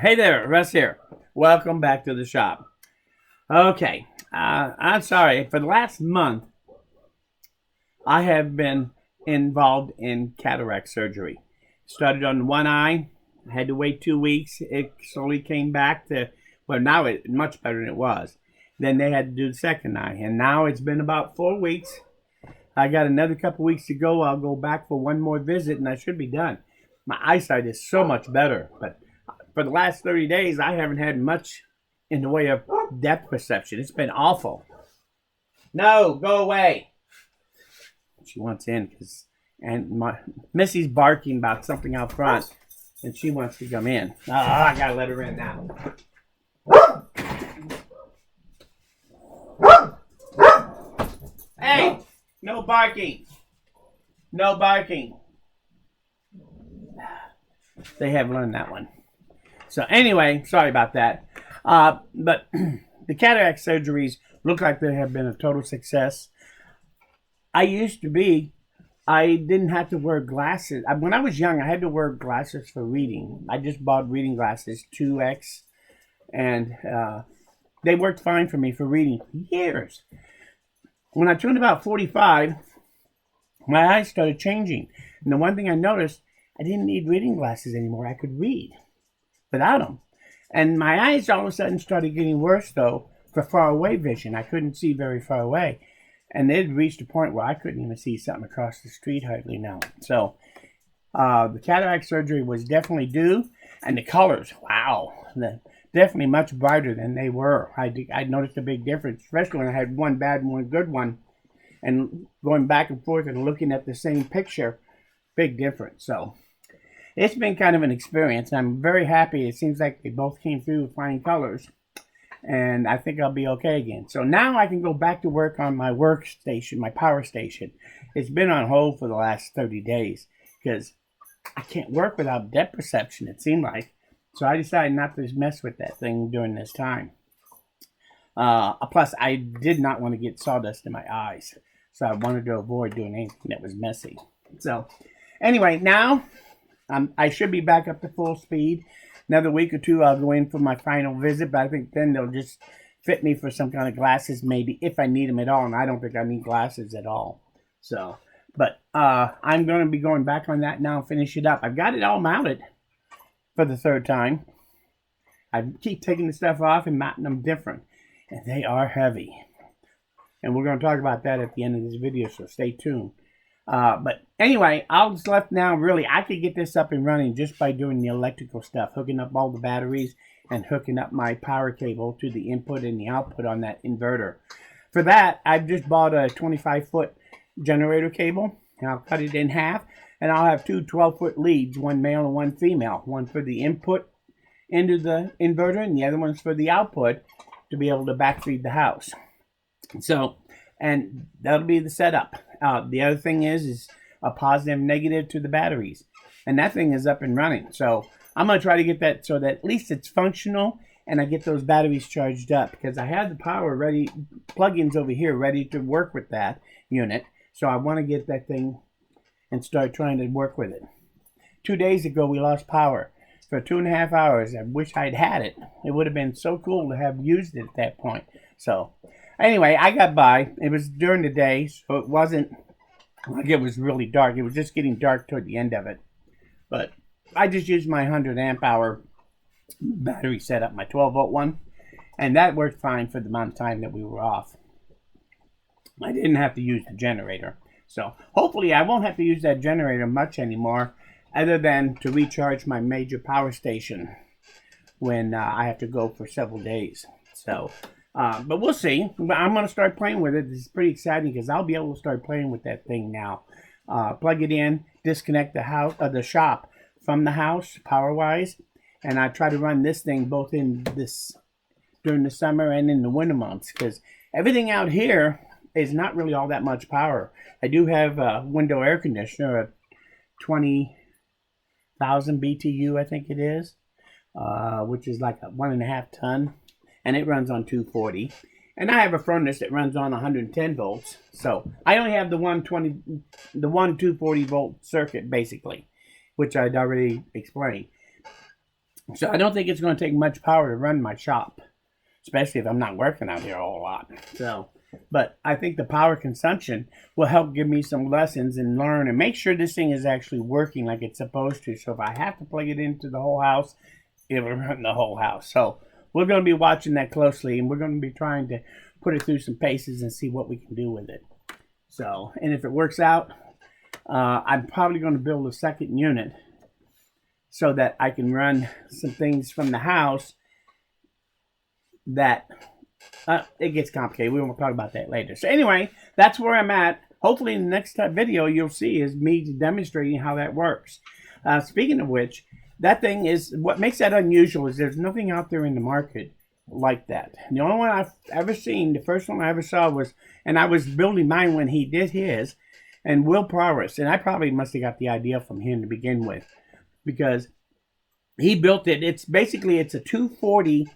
Hey there, Russ here. Welcome back to the shop. Okay, I'm sorry. For the last month, I have been involved in cataract surgery. Started on one eye. I had to wait 2 weeks. It slowly came back to, well, now it's much better than it was. Then they had to do the second eye. And now it's been about 4 weeks. I got another couple weeks to go. I'll go back for one more visit and I should be done. My eyesight is so much better. But for the last 30 days, I haven't had much in the way of depth perception. It's been awful. No, go away. She wants in and Missy's barking about something out front, and she wants to come in. Oh, I gotta let her in now. Hey, no barking. No barking. They have learned that one. So anyway, sorry about that. But the cataract surgeries look like they have been a total success. I didn't have to wear glasses. When I was young, I had to wear glasses for reading. I just bought reading glasses, 2X, and they worked fine for me for reading for years. When I turned about 45, my eyes started changing. And the one thing I noticed, I didn't need reading glasses anymore. I could read without them. And my eyes all of a sudden started getting worse, though, for far away vision. I couldn't see very far away. And it reached a point where I couldn't even see something across the street hardly now. So the cataract surgery was definitely due. And the colors, wow, definitely much brighter than they were. I noticed a big difference, especially when I had one bad and one good one. And going back and forth and looking at the same picture, big difference. So it's been kind of an experience. I'm very happy. It seems like they both came through with fine colors. And I think I'll be okay again. So now I can go back to work on my workstation, my power station. It's been on hold for the last 30 days because I can't work without depth perception, it seemed like. So I decided not to mess with that thing during this time. Plus, I did not want to get sawdust in my eyes. So I wanted to avoid doing anything that was messy. So anyway, now I should be back up to full speed. Another week or two, I'll go in for my final visit, but I think then they'll just fit me for some kind of glasses, maybe, if I need them at all, and I don't think I need glasses at all. So, but I'm going to be going back on that now and finish it up. I've got it all mounted for the third time. I keep taking the stuff off and mounting them different, and they are heavy. And we're going to talk about that at the end of this video, so stay tuned. But anyway, all that's left now, really, I could get this up and running just by doing the electrical stuff, hooking up all the batteries and hooking up my power cable to the input and the output on that inverter. For that, I've just bought a 25-foot generator cable, and I'll cut it in half, and I'll have two 12-foot leads, one male and one female, one for the input into the inverter, and the other one's for the output to be able to backfeed the house. So, and that'll be the setup. The other thing is a positive and negative to the batteries. And that thing is up and running. So I'm going to try to get that so that at least it's functional and I get those batteries charged up. Because I have the power ready, plugins over here ready to work with that unit. So I want to get that thing and start trying to work with it. 2 days ago we lost power for 2.5 hours. I wish I'd had it. It would have been so cool to have used it at that point. So anyway, I got by. It was during the day, so it wasn't like it was really dark. It was just getting dark toward the end of it. But I just used my 100 amp hour battery setup, my 12-volt one, and that worked fine for the amount of time that we were off. I didn't have to use the generator. So hopefully I won't have to use that generator much anymore, other than to recharge my major power station when I have to go for several days. So but we'll see. I'm going to start playing with it. This is pretty exciting because I'll be able to start playing with that thing now. Plug it in, disconnect the shop from the house power-wise, and I try to run this thing both during the summer and in the winter months because everything out here is not really all that much power. I do have a window air conditioner, a 20,000 BTU, I think it is, which is like a 1.5 ton. And it runs on 240. And I have a furnace that runs on 110 volts. So I only have the one 240 volt circuit basically, which I'd already explained. So I don't think it's going to take much power to run my shop, especially if I'm not working out here a whole lot. So, but I think the power consumption will help give me some lessons and learn and make sure this thing is actually working like it's supposed to. So if I have to plug it into the whole house, it will run the whole house. So we're going to be watching that closely, and we're going to be trying to put it through some paces and see what we can do with it. So, and if it works out, I'm probably going to build a second unit so that I can run some things from the house that it gets complicated. We won't talk about that later. So anyway, that's where I'm at. Hopefully in the next video you'll see is me demonstrating how that works. Speaking of which, that thing is, what makes that unusual is there's nothing out there in the market like that. The only one I've ever seen, the first one I ever saw was, and I was building mine when he did his, and Will Prowess, and I probably must have got the idea from him to begin with, because he built it. It's basically, it's a 240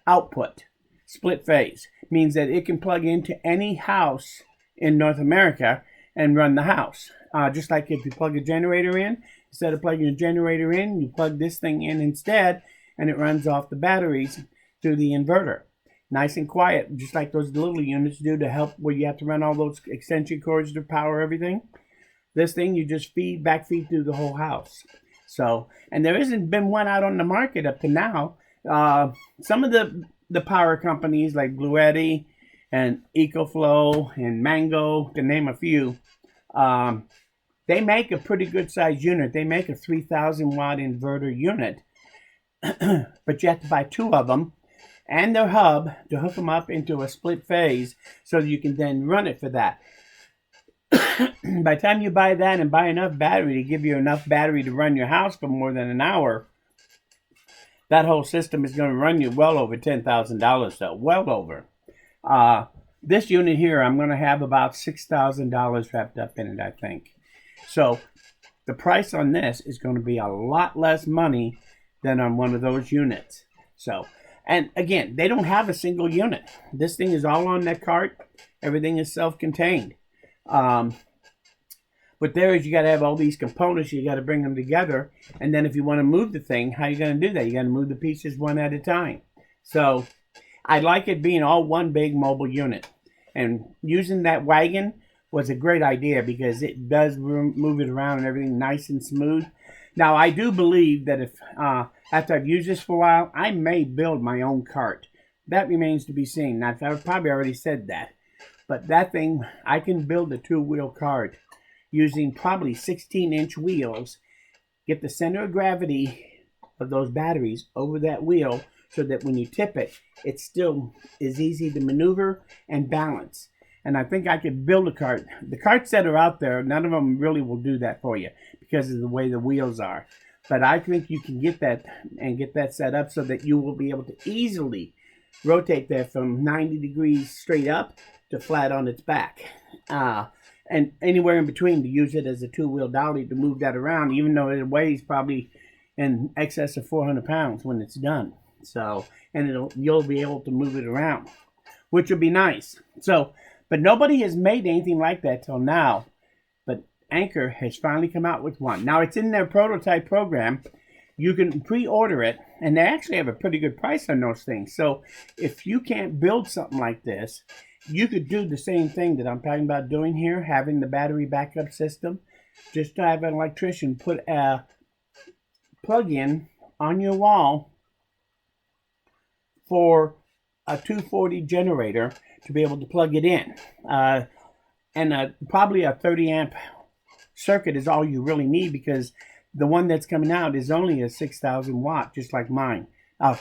output, split phase. Means that it can plug into any house in North America and run the house. Just like if you plug a generator in, instead of plugging a generator in, you plug this thing in instead, and it runs off the batteries through the inverter. Nice and quiet, just like those little units do to help where you have to run all those extension cords to power everything. This thing, you just backfeed through the whole house. So, and there hasn't been one out on the market up to now. Some of the power companies like Bluetti and EcoFlow and Mango, to name a few, they make a pretty good sized unit. They make a 3,000 watt inverter unit, but you have to buy two of them and their hub to hook them up into a split phase so that you can then run it for that. By the time you buy that and buy enough battery to give you enough battery to run your house for more than an hour, that whole system is going to run you well over $10,000, so well over. This unit here, I'm going to have about $6,000 wrapped up in it, I think. So the price on this is going to be a lot less money than on one of those units. So, and again, they don't have a single unit. This thing is all on that cart. Everything is self-contained. But there is, you got to have all these components. You got to bring them together. And then if you want to move the thing, how are you going to do that? You got to move the pieces one at a time. So I like it being all one big mobile unit. And using that wagon was a great idea because it does move it around and everything nice and smooth. Now, I do believe that if after I've used this for a while, I may build my own cart. That remains to be seen. Now, I've probably already said that. But that thing, I can build a two-wheel cart using probably 16-inch wheels. Get the center of gravity of those batteries over that wheel so that when you tip it, it still is easy to maneuver and balance. And I think I could build a cart. The carts that are out there, none of them really will do that for you because of the way the wheels are. But I think you can get that and get that set up so that you will be able to easily rotate that from 90 degrees straight up to flat on its back. And anywhere in between to use it as a two-wheel dolly to move that around, even though it weighs probably in excess of 400 pounds when it's done. So, and you'll be able to move it around, which would be nice. So, but nobody has made anything like that till now. But Anker has finally come out with one. Now, it's in their prototype program. You can pre-order it, and they actually have a pretty good price on those things. So, if you can't build something like this, you could do the same thing that I'm talking about doing here, having the battery backup system. Just to have an electrician put a plug-in on your wall for a 240 generator to be able to plug it in. And probably a 30 amp circuit is all you really need because the one that's coming out is only a 6,000 watt, just like mine, a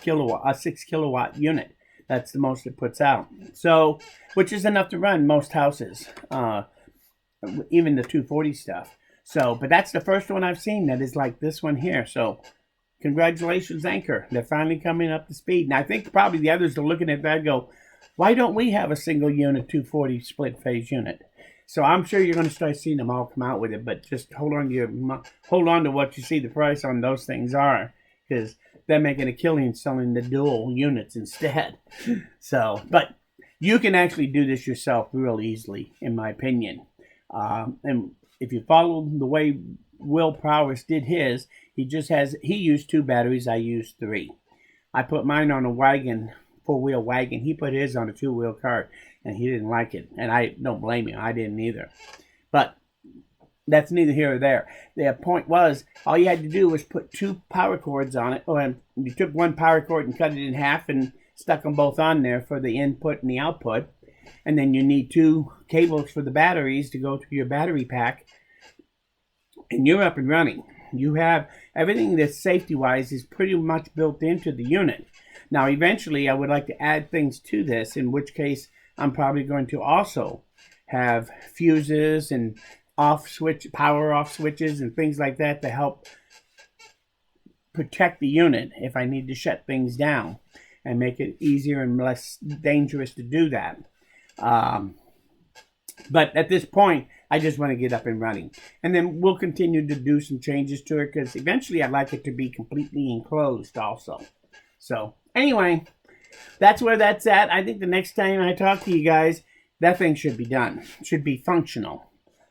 6 kilowatt unit. That's the most it puts out. So, which is enough to run most houses, even the 240 stuff. So, but that's the first one I've seen that is like this one here. So, congratulations, Anker. They're finally coming up to speed. And I think probably the others are looking at that and go, why don't we have a single unit 240 split phase unit? So I'm sure you're going to start seeing them all come out with it, but just hold on to what you see the price on those things are, because they're making a killing selling the dual units instead. So, but you can actually do this yourself real easily, in my opinion. And if you follow the way Will Prowess did his. He used 2 batteries. I used 3. I put mine on a wagon, 4-wheel wagon. He put his on a 2-wheel cart, and he didn't like it. And I don't blame him. I didn't either. But that's neither here or there. The point was, all you had to do was put 2 power cords on it. Oh, and you took 1 power cord and cut it in half and stuck them both on there for the input and the output. And then you need 2 cables for the batteries to go to your battery pack. And you're up and running. You have everything that's safety-wise is pretty much built into the unit. Now, eventually, I would like to add things to this, in which case I'm probably going to also have fuses and power off switches and things like that to help protect the unit if I need to shut things down and make it easier and less dangerous to do that. But at this point, I just want to get up and running. And then we'll continue to do some changes to it because eventually I'd like it to be completely enclosed also. So anyway, that's where that's at. I think the next time I talk to you guys, that thing should be done. It should be functional.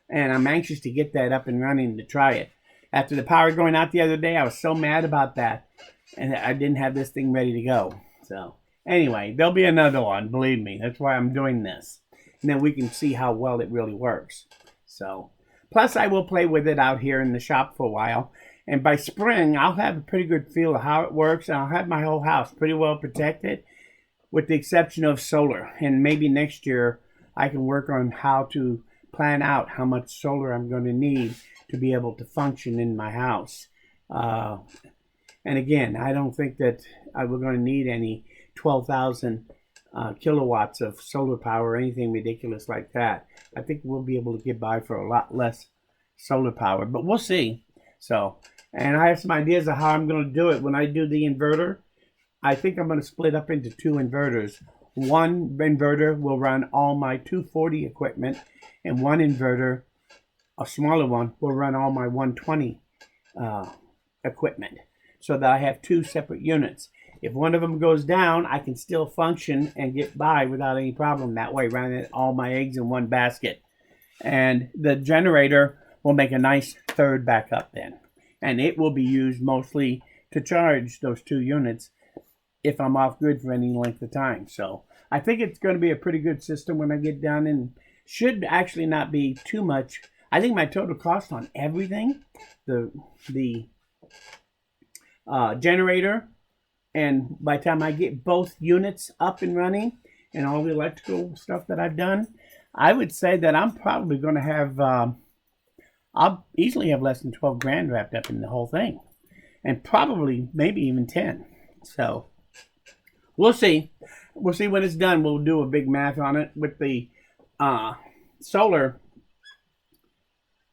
And I'm anxious to get that up and running to try it. After the power going out the other day, I was so mad about that. And I didn't have this thing ready to go. So anyway, there'll be another one, believe me. That's why I'm doing this. And then we can see how well it really works. So, plus I will play with it out here in the shop for a while. And by spring, I'll have a pretty good feel of how it works. And I'll have my whole house pretty well protected, with the exception of solar. And maybe next year, I can work on how to plan out how much solar I'm going to need to be able to function in my house. And again, I don't think that we're going to need any 12,000 kilowatts of solar power or anything ridiculous like that. I think we'll be able to get by for a lot less solar power, but we'll see. So, and I have some ideas of how I'm going to do it. When I do the inverter, I think I'm going to split up into 2 inverters. One inverter will run all my 240 equipment, and one inverter, a smaller one, will run all my 120 equipment, so that I have 2 separate units. If one of them goes down, I can still function and get by without any problem that way, running all my eggs in one basket. And the generator will make a nice third backup then. And it will be used mostly to charge those 2 units if I'm off grid for any length of time. So I think it's going to be a pretty good system when I get done, and should actually not be too much. I think my total cost on everything, the generator, and by the time I get both units up and running and all the electrical stuff that I've done, I would say that I'm probably going to have, I'll easily have less than 12 grand wrapped up in the whole thing. And probably maybe even 10. So we'll see. We'll see when it's done. We'll do a big math on it. With the solar,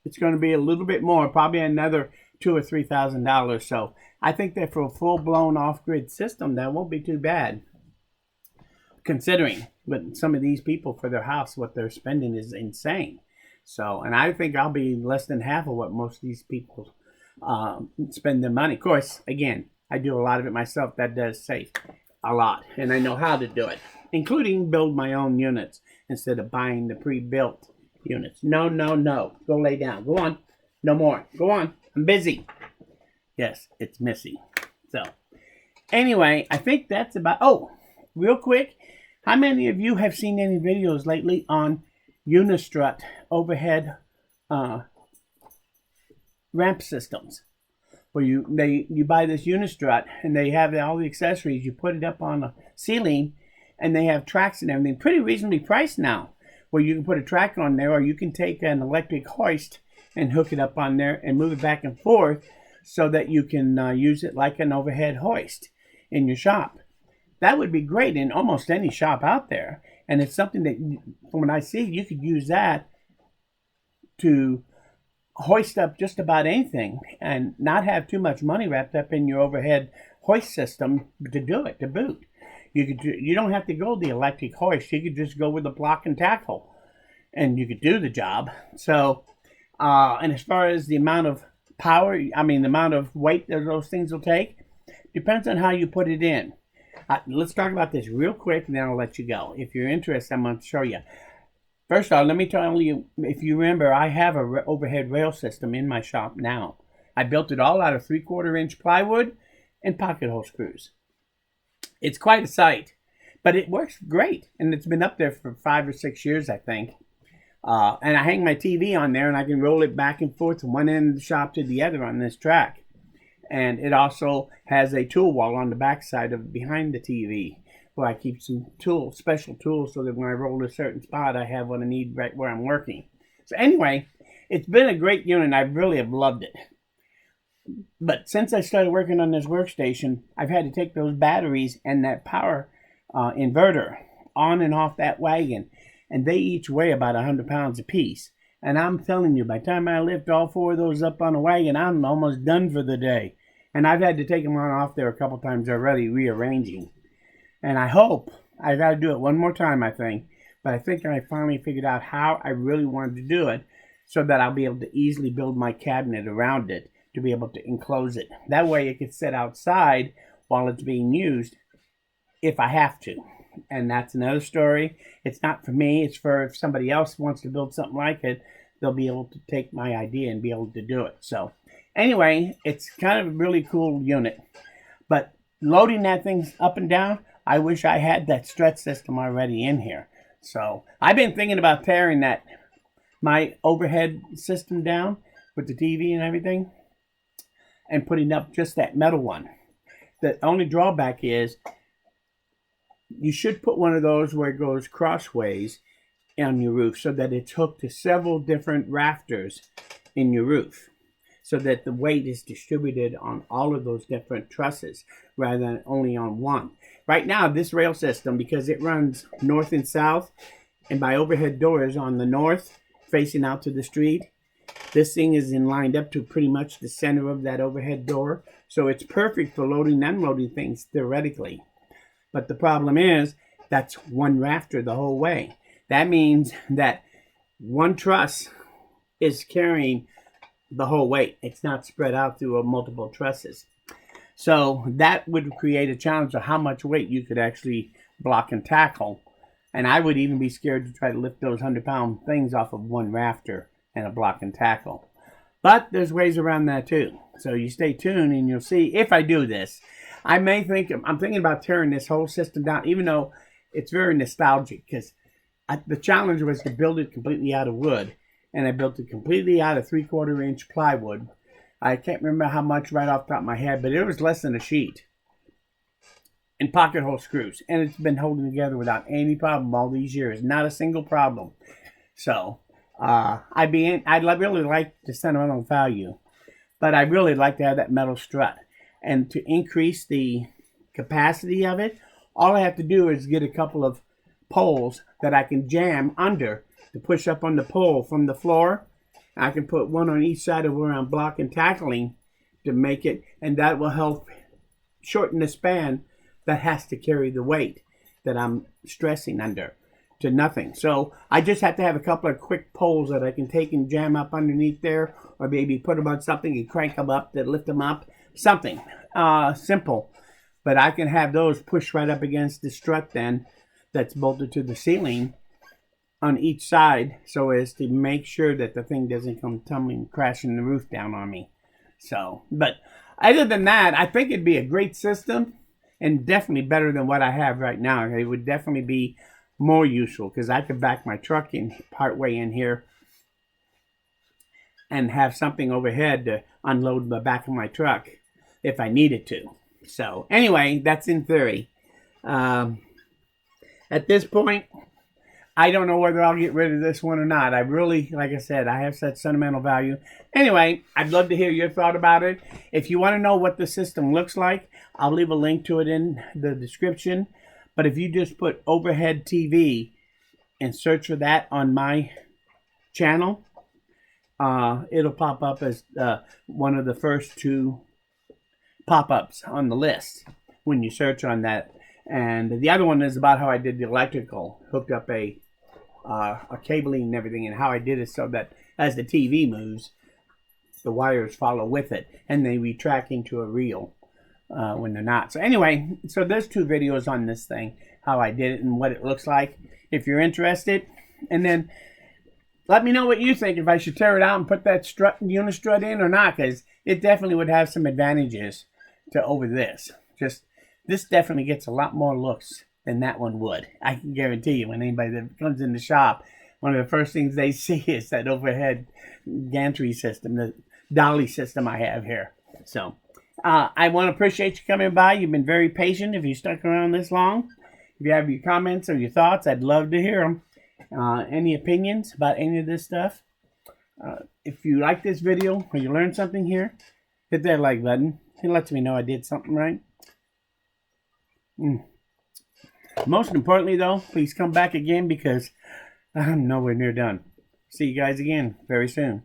it's going to be a little bit more, probably another $2,000 or $3,000. So I think that for a full-blown off-grid system, that won't be too bad. Considering what some of these people for their house, what they're spending is insane. So, and I think I'll be less than half of what most of these people spend their money. Of course, again, I do a lot of it myself. That does save a lot, and I know how to do it, including build my own units instead of buying the pre-built units. No, no, no. Go lay down. Go on. No more. Go on. I'm busy. Yes, it's Missy. So, anyway, I think that's about... Oh, real quick, how many of you have seen any videos lately on Unistrut overhead ramp systems? Where you buy this Unistrut and they have all the accessories. You put it up on a ceiling and they have tracks and everything. Pretty reasonably priced now. Where you can put a track on there, or you can take an electric hoist and hook it up on there and move it back and forth so that you can use it like an overhead hoist in your shop. That would be great in almost any shop out there. And it's something that, from what I see, you could use that to hoist up just about anything and not have too much money wrapped up in your overhead hoist system to do it, to boot. You don't have to go the electric hoist. You could just go with the block and tackle, and you could do the job. So, and as far as the amount of power, the amount of weight that those things will take, depends on how you put it in. Let's talk about this real quick, and then I'll let you go. If you're interested, I'm going to show you. First of all, let me tell you, if you remember, I have a overhead rail system in my shop now. I built it all out of 3/4 inch plywood and pocket hole screws. It's quite a sight, but it works great, and it's been up there for 5 or 6 years, I think. And I hang my TV on there, and I can roll it back and forth from one end of the shop to the other on this track. And it also has a tool wall on the back side of behind the TV, where I keep some tools, special tools, so that when I roll to a certain spot, I have what I need right where I'm working. So anyway, it's been a great unit. I really have loved it. But since I started working on this workstation, I've had to take those batteries and that power inverter on and off that wagon, and they each weigh about 100 pounds apiece. And I'm telling you, by the time I lift all 4 of those up on a wagon, I'm almost done for the day. And I've had to take them on off there a couple times already, rearranging. And I hope, I got to do it one more time, I think. But I think I finally figured out how I really wanted to do it, so that I'll be able to easily build my cabinet around it to be able to enclose it. That way it could sit outside while it's being used if I have to. And that's another story. It's not for me. It's for if somebody else wants to build something like it, they'll be able to take my idea and be able to do it. So anyway, it's kind of a really cool unit. But loading that thing up and down, I wish I had that stretch system already in here. So I've been thinking about tearing my overhead system down with the TV and everything, and putting up just that metal one. The only drawback is you should put one of those where it goes crossways on your roof, so that it's hooked to several different rafters in your roof, so that the weight is distributed on all of those different trusses rather than only on one. Right now, this rail system, because it runs north and south, and my overhead door is on the north facing out to the street, this thing is lined up to pretty much the center of that overhead door. So it's perfect for loading and unloading things theoretically. But the problem is that's one rafter the whole way. That means that one truss is carrying the whole weight. It's not spread out through multiple trusses. So that would create a challenge of how much weight you could actually block and tackle. And I would even be scared to try to lift those 100-pound things off of one rafter and a block and tackle. But there's ways around that too. So you stay tuned and you'll see if I do this. I'm thinking about tearing this whole system down, even though it's very nostalgic, because the challenge was to build it completely out of wood. And I built it completely out of 3/4-inch plywood. I can't remember how much right off the top of my head, but it was less than a sheet. And pocket hole screws. And it's been holding together without any problem all these years. Not a single problem. So I'd really like the sentimental value, but I'd really like to have that metal strut. And to increase the capacity of it, all I have to do is get a couple of poles that I can jam under to push up on the pole from the floor. I can put one on each side of where I'm blocking tackling to make it, and that will help shorten the span that has to carry the weight that I'm stressing under to nothing. So I just have to have a couple of quick poles that I can take and jam up underneath there, or maybe put them on something and crank them up to lift them up. Something simple. But I can have those pushed right up against the strut then that's bolted to the ceiling on each side, so as to make sure that the thing doesn't come tumbling, crashing the roof down on me. So, but other than that, I think it'd be a great system, and definitely better than what I have right now. It would definitely be more useful, because I could back my truck in part way in here and have something overhead to unload the back of my truck if I needed to. So anyway, that's in theory. At this point, I don't know whether I'll get rid of this one or not. I really, like I said, I have such sentimental value. Anyway, I'd love to hear your thought about it. If you want to know what the system looks like, I'll leave a link to it in the description. But if you just put overhead TV and search for that on my channel, it'll pop up as one of the first 2 pop-ups on the list when you search on that. And the other one is about how I did the electrical, hooked up a cabling and everything, and how I did it so that as the TV moves, the wires follow with it, and they retract into a reel when they're not. So anyway, so there's 2 videos on this thing, how I did it and what it looks like. If you're interested, And then let me know what you think, if I should tear it out and put that unistrut in or not, because it definitely would have some advantages to over this. Just this definitely gets a lot more looks than that one would. I can guarantee you, when anybody that comes in the shop, one of the first things they see is that overhead gantry system, the dolly system I have here. So I want to appreciate you coming by. You've been very patient if you stuck around this long. If you have your comments or your thoughts, I'd love to hear them. Any opinions about any of this stuff? If you like this video or you learned something here, hit that like button. It lets me know I did something right. Most importantly, though, please come back again, because I'm nowhere near done. See you guys again very soon.